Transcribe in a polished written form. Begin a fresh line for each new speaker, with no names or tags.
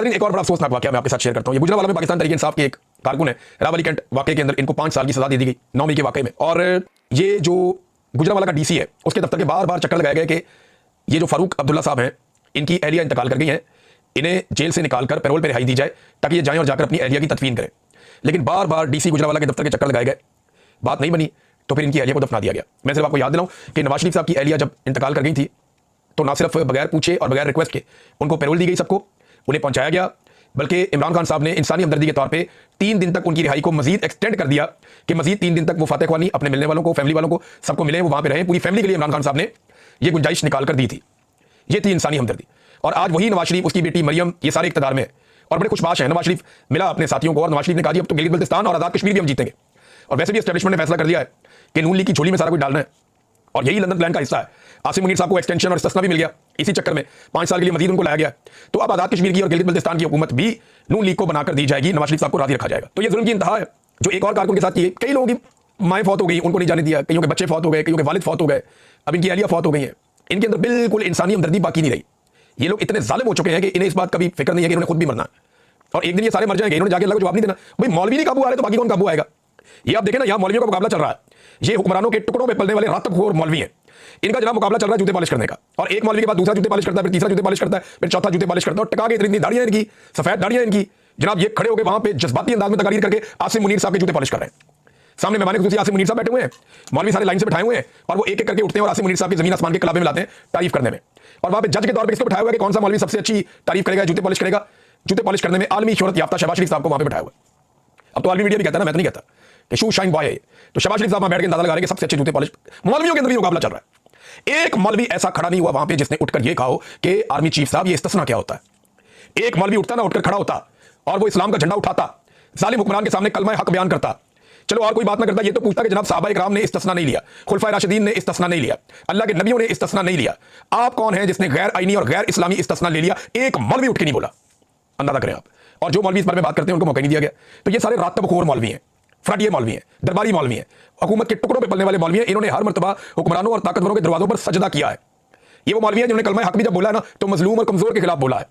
नाज़रीन, एक और बड़ा अफसोसनाक वाकया मैं आपके साथ शेयर करता हूं। ये गुजरांवाला में पाकिस्तान तहरीक इंसाफ के एक कारकुन है, रावली कैंट वाकये के अंदर इनको 5 साल की सजा दे दी गई 9 मई के वाकये में। और ये जो गुजरांवाला का डीसी है, उसके दफ्तर के बार बार चक्कर लगाए गए कि ये जो फारूक अब्दुल्ला साहब हैं, इनकी एहलिया इंतकाल कर गई हैं, इन्हें जेल से निकालकर पैरोल पर रिहाई दी जाए ताकि ये जाएं और जाकर अपनी एहलिया की तदफीन करें। लेकिन बार बार डीसी गुजरांवाला के दफ्तर के चक्कर लगाए गए, बात नहीं बनी, तो फिर इनकी एहलिया को दफना दिया गया। मैं सिर्फ आपको याद दिलाऊं कि नवाज शरीफ साहब की एहलिया जब इंतकाल कर गई थी, तो ना सिर्फ बगैर पूछे और बगैर रिक्वेस्ट के उनको पैरोल दी गई, सबको उन्हें पहुंचाया गया, बल्कि इमरान खान साहब ने इंसानी हमदर्दी के तौर पे 3 दिन तक उनकी रिहाई को मजीद एक्सटेंड कर दिया कि मजीद 3 दिन तक वो फातह ख्वानी अपने मिलने वालों को, फैमिली वालों को, सबको मिले, वो वहां पे रहे। पूरी फैमिली के लिए इमरान खान साहब ने ये गुंजाइश निकाल कर दी थी। ये थी इंसानी हमदर्दी। और आज वही नवाज शरीफ, उसकी बेटी मरियम, ये सारे इक़्तिदार में और बड़े खुशबाश हैं। नवाज शरीफ मिला अपने साथियों को और नवाज शरीफ ने कहा जी अब तो गिलगित बल्तिस्तान और आज़ाद कश्मीर भी हम जीतेंगे। और वैसे भी एस्टैब्लिशमेंट ने फैसला कर दिया है कि नून लीग की झोली में सारा कुछ डालना है, और यही लंदन प्लान का हिस्सा है। आसिम मुनीर साहब को एक्सटेंशन और इस्तिस्ना भी मिल गया, इसी चक्कर में 5 साल के लिए मजीद उनको लाया गया। तो अब आज़ाद कश्मीर की और गिलगित बल्तिस्तान की हुकूमत भी नून लीग को बनाकर दी जाएगी, नवाज शरीफ साहब को राजी रखा जाएगा। तो ये जुल्म की इंतहा है जो एक और कारकुन के साथ की। कई लोगों की माएँ फौत हो गई, उनको नहीं जाने दिया, कईयों के बच्चे फौत हो गए, कईयों के वालिद फौत हो गए, अब इनकी अहलिया फौत हो गई है। इनके अंदर बिल्कुल इंसानी हमदर्दी बाकी नहीं रही। ये लोग इतने जालिम हो चुके हैं कि इन्हें इस बात का भी फिक्र नहीं है कि इन्होंने खुद भी मरना है और एक दिन ये सारे मर जाएंगे। इन्होंने जाके अल्लाह को जवाब नहीं देना। भाई मौलवी नहीं काबू आ रहे तो बाकी कौन काबू आएगा? ये आप देखें ना, यहाँ मौलवियों का मुकाबला चल रहा है। ये हुक्मरानों के टुकड़ों में पलने वाले रातबखोर मौलवी हैं, इनका जनाब मुकाबला चल रहा है जूते पॉलिश करने का। और एक मौलवी के बाद दूसरा जूते पॉलिश करता है, फिर तीसरा जूते पॉलिश करता है, फिर चौथा जूते पॉलिश करता है। और टका के इतनी दाढ़ियां इनकी, सफेद दाढ़ियां इनकी, जनाब ये खड़े होकर वहां पे जज्बाती अंदाज में तकरीर करके आसिम मुनीर साहब के जूते पॉलिश कर रहे हैं। सामने मेहमान खुसूसी आसिम मुनीर साहब बैठे हुए हैं, मौलवी सारे लाइन से बैठाए हुए हैं, और वो एक एक करके उठते हैं और आसिम मुनीर साहब की जमीन आसमान के कलाबे में लाते हैं तारीफ करने में। और वहां पे जज के तौर पे इसको बैठाया हुआ है कि कौन सा मौलवी सबसे अच्छी तारीफ करेगा, जूते पॉलिश करेगा। जूते पॉलिश करने में आलमी शोहरत याफ्ता शहबाज शरीफ साहब को वहां पे बैठाया हुआ है। अब तो आलमी मीडिया भी कहता है ना, मैं तो नहीं कहता कि शू शाइन बॉय है। तो शहबाज शरीफ साहब वहां बैठ के अंदाजा लगा रहे हैं कि सबसे अच्छे जूते पॉलिश। मौलवियों के अंदर भी मुकाबला चल रहा है। एक मौलवी ऐसा खड़ा नहीं हुआ वहां पे जिसने उठकर ये कहा कि आर्मी चीफ साहब ये इस्तिस्ना क्या होता है। एक मौलवी उठता ना, उठकर खड़ा होता और वो इस्लाम का झंडा उठाता, जालिम हुक्मरान के सामने कलमा हक बयान करता। चलो और कोई बात ना करता, ये तो पूछता कि जनाब साहबा इकराम ने इस्तिस्ना नहीं लिया, खुलफाए राशिदीन ने इस्तिस्ना नहीं लिया, अल्लाह के नबियों ने इस्तिस्ना नहीं लिया, आप कौन हैं जिसने गैर आईनी और गैर इस्लामी इस्तिस्ना ले लिया? एक मौलवी उठ के नहीं बोला। अंदाजा करें आप। और जो मौलवी इस बारे में बात करते हैं उनको मौका नहीं दिया गया। तो ये सारे रातबखोर मौलवी हैं, फ्रंटियर मौलवी हैं, दरबारी मौलवी हैं, हुकूमत के टुकड़ों पे पलने वाले मौलवी हैं। इन्होंने हर मर्तबा हुक्मरानों और ताकतवरों के दरवाजों पर सजदा किया है। ये वो मौलवी है जिन्होंने कलमा हक भी जब बोला है ना, तो मजलूम और कमजोर के खिलाफ बोला है।